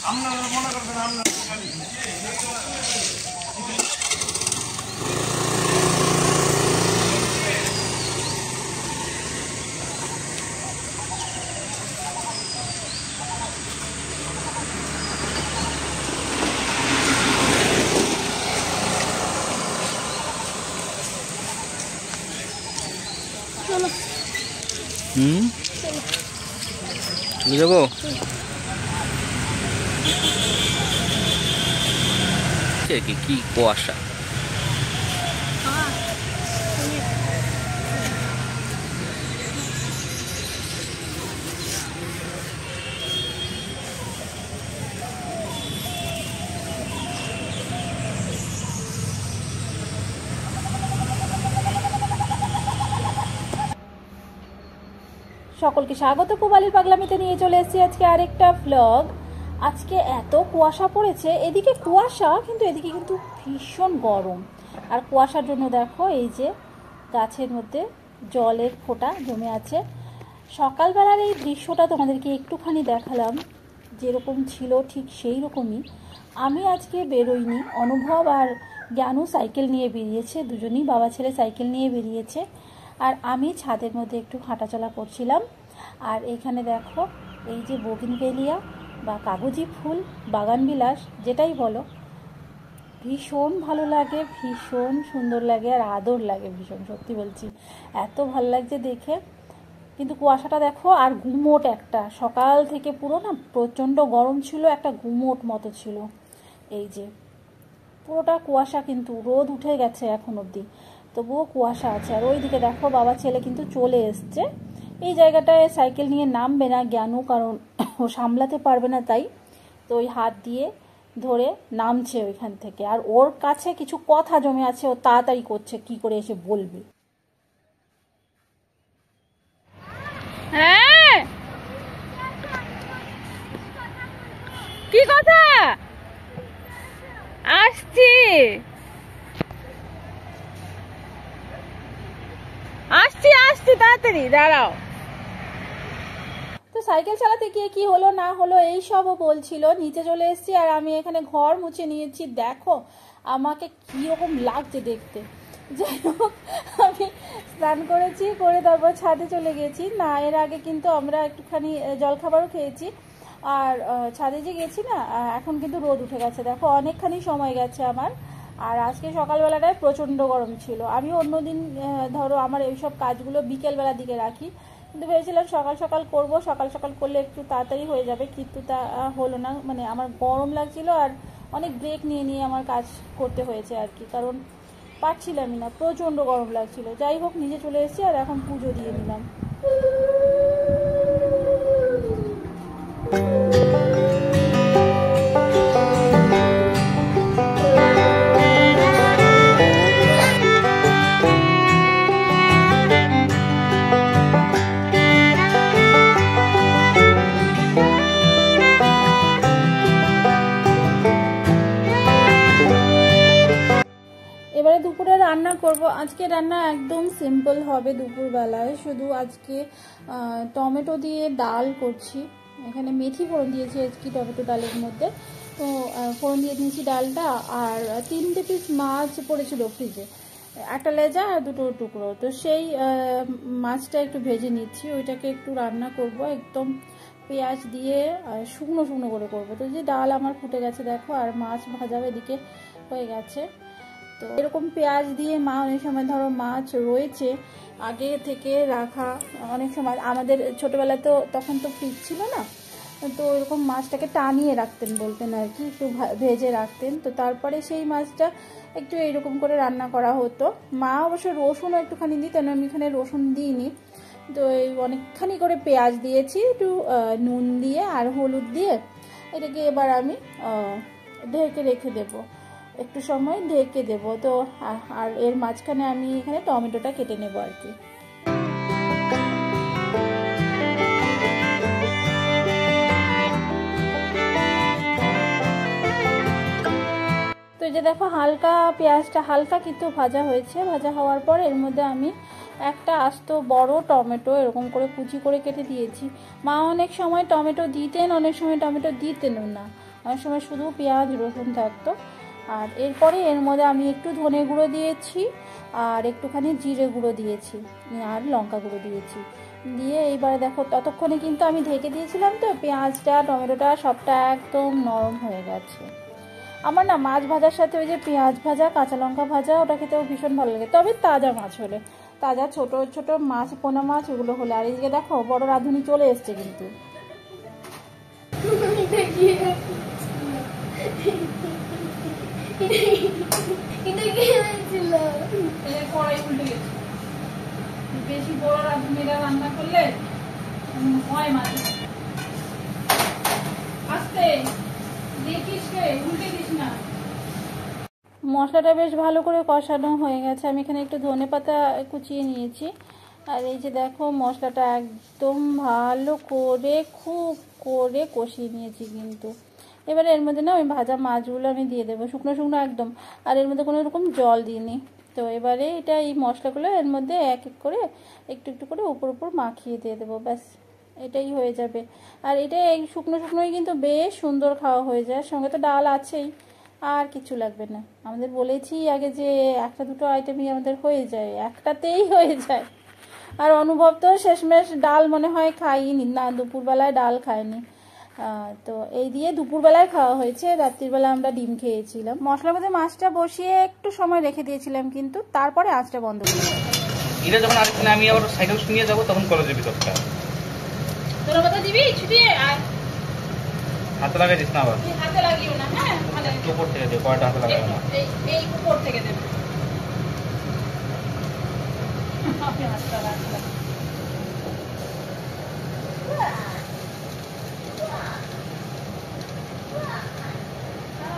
চলে যাবো। কি কুয়াশা! সকলকে স্বাগত পুবালির পাগলামিতে নিয়ে চলে এসেছি আজকে আরেকটা ব্লগ। আজকে এত কুয়াশা পড়েছে, এদিকে কুয়াশা কিন্তু এদিকে কিন্তু ভীষণ গরম। আর কুয়াশার জন্য দেখো এই যে গাছের মধ্যে জলের ফোঁটা জমে আছে। সকালবেলার এই দৃশ্যটা তোমাদেরকে একটুখানি দেখালাম, যেরকম ছিল ঠিক সেই রকমই। আমি আজকে বেরোইনি, অনুভব আর জ্ঞানু সাইকেল নিয়ে বেরিয়েছে, দুজনেই বাবা ছেলে সাইকেল নিয়ে বেরিয়েছে। আর আমি ছাদের মধ্যে একটু হাঁটাচলা করছিলাম। আর এখানে দেখো এই যে বোগিনভেলিয়া বা কাগজি ফুল, বাগানবিলাস যেটাই বলো, ভীষণ ভালো লাগে, ভীষণ সুন্দর লাগে আর আদর লাগে ভীষণ, সত্যি বলছি এত ভালো লাগছে দেখে। কিন্তু কুয়াশাটা দেখো, আর গুমোট একটা, সকাল থেকে পুরো না প্রচণ্ড গরম ছিল, একটা গুমোট মতো ছিল। এই যে পুরোটা কুয়াশা, কিন্তু রোদ উঠে গেছে এখন অবধি, তবুও কুয়াশা আছে। আর ওইদিকে দেখো বাবা ছেলে কিন্তু চলে এসছে। এই জায়গাটায় সাইকেল নিয়ে নামবে না জ্ঞানু, কারণ ও সামলাতে পারবে না, তাই তো ওই হাত দিয়ে ধরে নামছে ওইখান থেকে। আর ওর কাছে কিছু কথা জমে আছে, ও তাড়াতাড়ি করছে কি করে এসে বলবে। হ্যাঁ, কি কথা? আসছি আসছি আসছি, তাড়াতাড়ি দাঁড়াও। তো সাইকেল চালাতে গিয়ে কি হলো না হলো এই সবও বলছিল। নিচে চলে এসেছি আর আমি এখানে ঘর মুছে নিয়েছি। দেখো আমাকে কীরকম লাগছে দেখতে। যাই হোক, আমি স্নান করেছি, করে তারপর ছাদে চলে গেছি। না, এর আগে কিন্তু আমরা একটুখানি জলখাবারও খেয়েছি। আর ছাদে যে গেছি না, এখন কিন্তু রোদ উঠে গেছে, দেখো অনেকখানি সময় গেছে আমার। আর আজকে সকালবেলাটায় প্রচণ্ড গরম ছিল। আমি অন্যদিন ধরো আমার এইসব কাজগুলো বিকেলবেলার দিকে রাখি, কিন্তু ভেবেছিলাম সকাল সকাল করব, সকাল সকাল করলে একটু তাড়াতাড়ি হয়ে যাবে, কিন্তু তা হলো না। মানে আমার গরম লাগছিল আর অনেক ব্রেক নিয়ে নিয়ে আমার কাজ করতে হয়েছে আর কি, কারণ পারছিলামই না, প্রচণ্ড গরম লাগছিল। যাই হোক, নিজে চলে এসেছি আর এখন পুজো দিয়ে নিলাম। এবারে দুপুরে রান্না করব। আজকে রান্না একদম সিম্পল হবে দুপুরবেলায়, শুধু আজকে টমেটো দিয়ে ডাল করছি। এখানে মেথি ফোড়ন দিয়েছি আজকে টমেটো ডালের মধ্যে, তো ফোড়ন দিয়ে দিয়েছি ডালটা। আর 3টে পিস মাছ পড়েছিল ফ্রিজে, একটা লেজা আর 2টো টুকরো, তো সেই মাছটা একটু ভেজে নিচ্ছি। ওইটাকে একটু রান্না করব একদম পেঁয়াজ দিয়ে, শুকনো শুকনো করে করবো। তো যে ডাল আমার ফুটে গেছে দেখো, আর মাছ ভাজাও এদিকে হয়ে গেছে। তো এরকম পেঁয়াজ দিয়ে মা অনেক সময় ধরো মাছ রয়েছে আগে থেকে রাখা, অনেক সময় আমাদের ছোটোবেলায় তো তখন তো ফ্রিজ ছিল না, তো এরকম মাছটাকে টানিয়ে রাখতেন বলতেন আর কি, একটু ভেজে রাখতেন। তো তারপরে সেই মাছটা একটু এইরকম করে রান্না করা হতো। মা অবশ্য রসুনও একটুখানি দিতেন, আমি এখানে রসুন দিইনি। তো এই অনেকখানি করে পেঁয়াজ দিয়েছি, একটু নুন দিয়ে আর হলুদ দিয়ে এটাকে এবার আমি ঢেকে রেখে দেবো, একটু সময় ঢেকে দেবো। তো আর এর মাঝখানে আমি এখানে টমেটোটা কেটে নেবো আর কি। তো এই যে দেখো হালকা পেঁয়াজটা হালকা কিন্তু ভাজা হয়েছে। ভাজা হওয়ার পর এর মধ্যে আমি একটা আস্ত বড় টমেটো এরকম করে কুচি করে কেটে দিয়েছি। মা অনেক সময় টমেটো দিতেন, অনেক সময় টমেটো দিতেনও না, অনেক সময় শুধু পেঁয়াজ রসুন থাকতো। আর এরপরে এর মধ্যে আমি একটু ধনে গুঁড়ো দিয়েছি আর একটুখানি জিরে গুঁড়ো দিয়েছি আর লঙ্কা গুঁড়ো দিয়েছি। দিয়ে এইবারে দেখো ততক্ষণে কিন্তু আমি ঢেকে দিয়েছিলাম, তো পেঁয়াজটা টমেটোটা সবটা একদম নরম হয়ে গেছে। আমার না মাছ ভাজার সাথে ওই যে পেঁয়াজ ভাজা কাঁচা লঙ্কা ভাজা ওটা খেতেও ভীষণ ভালো লাগে, তবে তাজা মাছ হলে, তাজা ছোট ছোট মাছ পোনা মাছ ওগুলো হলে। আর এইদিকে দেখো বড় রাঁধুনি চলে এসছে কিন্তু। বেশি বড় রাঁধুনিরা রান্না করলে হয় মাছ। আস্তে দেখিস রে, উল্টে দিস না। মশলাটা বেশ ভালো করে কষানো হয়ে গেছে। আমি এখানে একটু ধনেপাতা কুচিয়ে নিয়েছি। আর এই যে দেখো মশলাটা একদম ভালো করে খুব করে কষিয়ে নিয়েছি কিন্তু। এবারে এর মধ্যে না ওই ভাজা মাছগুলো আমি দিয়ে দেবো শুকনো শুকনো একদম। আর এর মধ্যে কোনো রকম জল দিইনি। তো এবারে এটা এই মশলাগুলো এর মধ্যে এক এক করে একটু একটু করে উপর উপর মাখিয়ে দিয়ে দেবো, ব্যাস এটাই হয়ে যাবে। আর এটা এই শুকনো শুকনোই কিন্তু বেশ সুন্দর খাওয়া হয়ে যায়, সঙ্গে তো ডাল আছেই, আর কিছু লাগবে না। আমাদের বলেছি আগে যে একটা দুটো আইটেমই আমাদের হয়ে যায়, একটাতেই হয়ে যায়। আর অনুভব তো শেষমেশ ডাল মনে হয় খাইনি না, দুপুরবেলায় ডাল খায়নি। তো এই দিয়ে দুপুরবেলায় খাওয়া হয়েছে, রাত্রিবেলা আমরা ডিম খেয়েছিলাম। মশলার মধ্যে মাছটা বসিয়ে একটু সময় রেখে দিয়েছিলাম কিন্তু, তারপরে আঁচটা বন্ধ করে এটা যখন আরেকদিন আমি আবার সাইকেল নিয়ে যাবো তখন কলেজের ভিতরটা তোর কথা দিবি ছুটিয়ে আর হাতে লাগাই দিস না, আবার হাতে লাগিও না। হ্যাঁ মানে উপর থেকে দে, কয়টা হাতে লাগাবো না, এই উপর থেকে দেবে।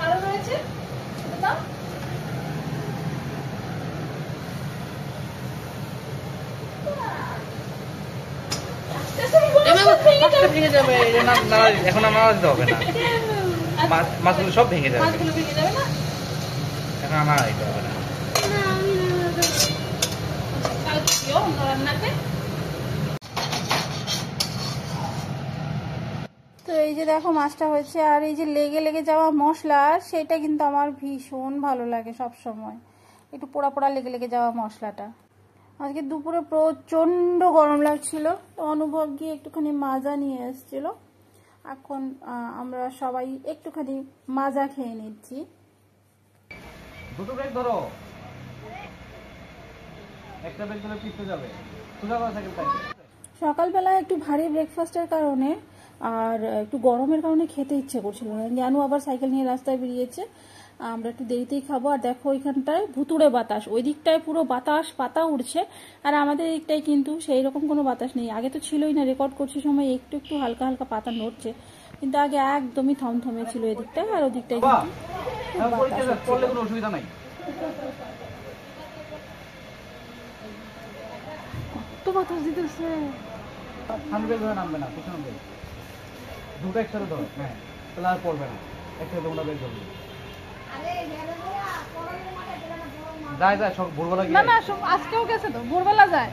আরো রয়েছে দাও। ভেঙে যাবে। এখন আর নাড়া দিতে হবে না, মাছগুলো সব ভেঙে যাবে। এখন আমার দিতে হবে না। তো এই যে দেখো মাছটা হয়েছে। আর এই যে লেগে লেগে যাওয়া মশলা, সেটা কিন্তু আমার ভীষণ ভালো লাগে সব সময়, একটু পোড়া পোড়া লেগে লেগে যাওয়া মশলাটা। আজকে দুপুরে প্রচণ্ড গরম লাগছিল, তো অনুভব গিয়ে একটুখানি মাজা নিয়ে এসেছিল। এখন আমরা সবাই একটুখানি মাজা খেয়ে নিচ্ছি। দুটো ব্রেক ধরো, একটা ব্রেক ধরে পিছতে যাবে, সোজা করে সাইকেল চালাবে। সকালবেলা একটু ভারী ব্রেকফাস্টের কারণে আর একটু গরমের কারণে খেতে ইচ্ছে করছিল না। জানু আবার সাইকেল নিয়ে রাস্তায় বেরিয়েছে, আমরা একটু দেরিতেই খাবো। আর দেখো ওইখানটায় ভুতুড়ে বাতাস, ওই দিকটায় পুরো বাতাস পাতা উড়ছে, আর আমাদের দিকটায় কিন্তু সেই রকম কোনো বাতাস নেই। আগে তো ছিলই না, রেকর্ড করছি সময় একটু একটু হালকা হালকা পাতা নড়ছে, কিন্তু আগে একদমই থমথমে ছিল এদিকটায়, আর ওদিকটায় কোনো অসুবিধা নাই। তো বাতাস দিতেছে। সামনে বের ধরে নামবে না, পিছনে বের, দুটো একসাথে ধরো। হ্যাঁ তাহলে আর পড়বে না, একসাথে তোমরা বের করবে। যায় যায় সব ভোরবেলা গিয়ে, না না আজকেও গেছে তো, ভোরবেলা যায়।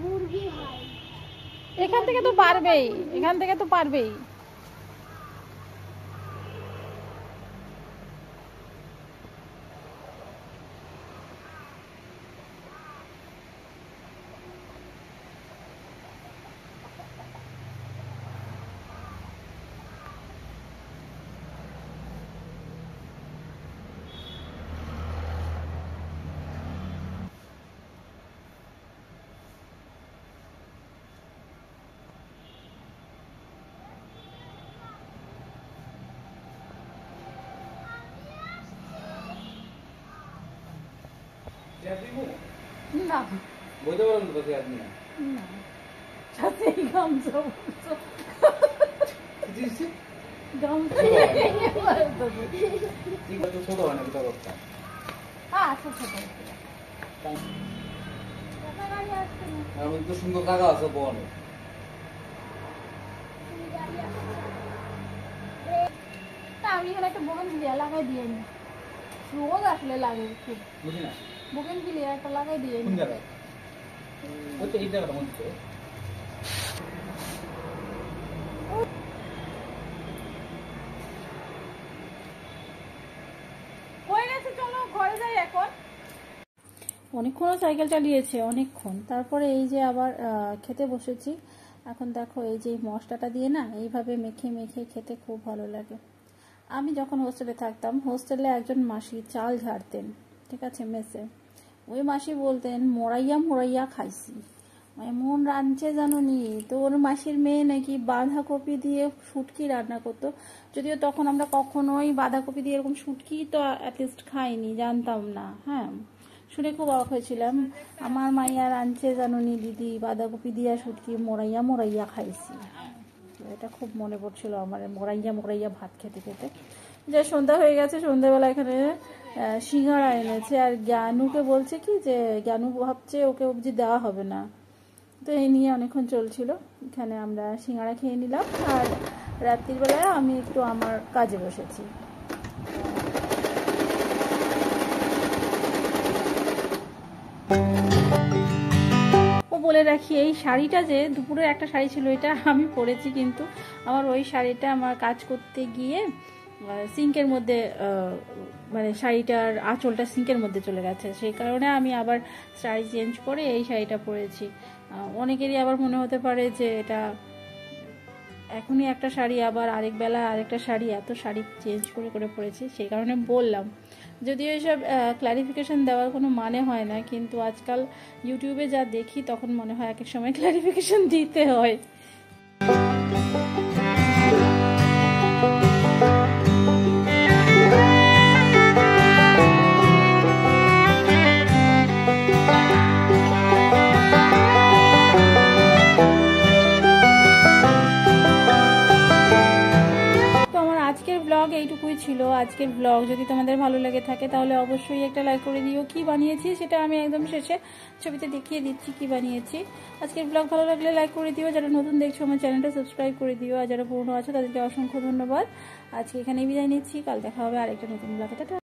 মুরগি এখান থেকে তো পারবেই, এখান থেকে তো পারবেই। না বলতে পারেন তো বসে আপনি না সাথে গামছা গামছা ঠিক আছে, ছোট হয় না এটা করতে। আচ্ছা ছোট আর তো সুন্দর জায়গা আছে বল। আমি এখানে একটা বোগেনভিলিয়া লাগাই দিয়ে নি, রোজ আসলে লাগে খুব, বুঝি না বোগেনভিলিয়া একটা লাগাই দিয়ে কোন নি। জায়গায় ওই তো এই জায়গাটা মধ্যে হয়ে গেছে, চলো ঘরে যাই এখন। অনেকক্ষণ সাইকেল চালিয়েছে, অনেকক্ষণ, তারপরে এই যে আবার খেতে বসেছি। এখন দেখো এই যে মশলাটা দিয়ে না এইভাবে মেখে মেখে খেতে খুব ভালো লাগে। আমি যখন হোস্টেলে থাকতাম, হোস্টেলে একজন মাসি চাল ঝাড়তেন, ঠিক আছে, মেসে। ওই মাসি বলতেন মোরাইয়া মোরাইয়া খাইছি, এমন রাঁধছে জানো নি। তো ওর মাসির মেয়ে নাকি বাঁধাকপি দিয়ে শুটকি রান্না করতো, যদিও তখন আমরা কখনোই বাঁধাকপি দিয়ে এরকম শুটকি তো অ্যাটলিস্ট খাইনি, জানতাম না। হ্যাঁ, শুনে খুব অবাক হয়েছিলাম, আমার মাইয়া রাঁধছে জানো নি দিদি, বাঁধাকপি দিয়ে শুটকি মোরাইয়া মোরাইয়া খাইছি। তো এটা খুব মনে পড়ছিল আমার, মোরাইয়া মোরাইয়া ভাত খেতে খেতে। যে সন্ধ্যা হয়ে গেছে, সন্ধ্যাবেলা এখানে সিঙ্গাড়া এনেছে, আর জ্ঞানুকে বলছে কি যে জ্ঞানু ভাবছে ওকে অবধি দেওয়া হবে না। তো এই নিয়ে অনেকক্ষণ চলছিল। এখানে আমরা সিঙ্গাড়া খেয়ে নিলাম, আর রাত্রির বেলায় আমি একটু আমার কাজে বসেছি। ও বলে রাখি, এই শাড়িটা যে দুপুরের একটা শাড়ি ছিল, এটা আমি পরেছি, কিন্তু আমার ওই শাড়িটা আমার কাজ করতে গিয়ে সিঙ্কের মধ্যে, মানে শাড়িটার আঁচলটা সিঙ্কের মধ্যে চলে গেছে, সেই কারণে আমি আবার শাড়ি চেঞ্জ করে এই শাড়িটা পরেছি। অনেকেরই আবার মনে হতে পারে যে এটা এখনই একটা শাড়ি, আবার আরেক বেলা আরেকটা শাড়ি, এত শাড়ি চেঞ্জ করে করে পরেছি, সেই কারণে বললাম। যদিও এসব ক্লারিফিকেশন দেওয়ার কোনো মানে হয় না, কিন্তু আজকাল ইউটিউবে যা দেখি তখন মনে হয় এক এক সময় ক্লারিফিকেশন দিতে হয়। এইটুকুই ছিল আজকের ব্লগ। যদি তোমাদের ভালো লেগে থাকে তাহলে অবশ্যই একটা লাইক করে দিও। কি বানিয়েছি সেটা আমি একদম শেষে ছবিতে দেখিয়ে দিচ্ছি কি বানিয়েছি। আজকের ব্লগ ভালো লাগলে লাইক করে দিও, যারা নতুন দেখছো আমার চ্যানেলটা সাবস্ক্রাইব করে দিও, আর যারা পুরনো আছো তাদেরকে অসংখ্য ধন্যবাদ। আজকে এখানেই বিদায় নিচ্ছি, কাল দেখা হবে আরেকটা নতুন ব্লগে।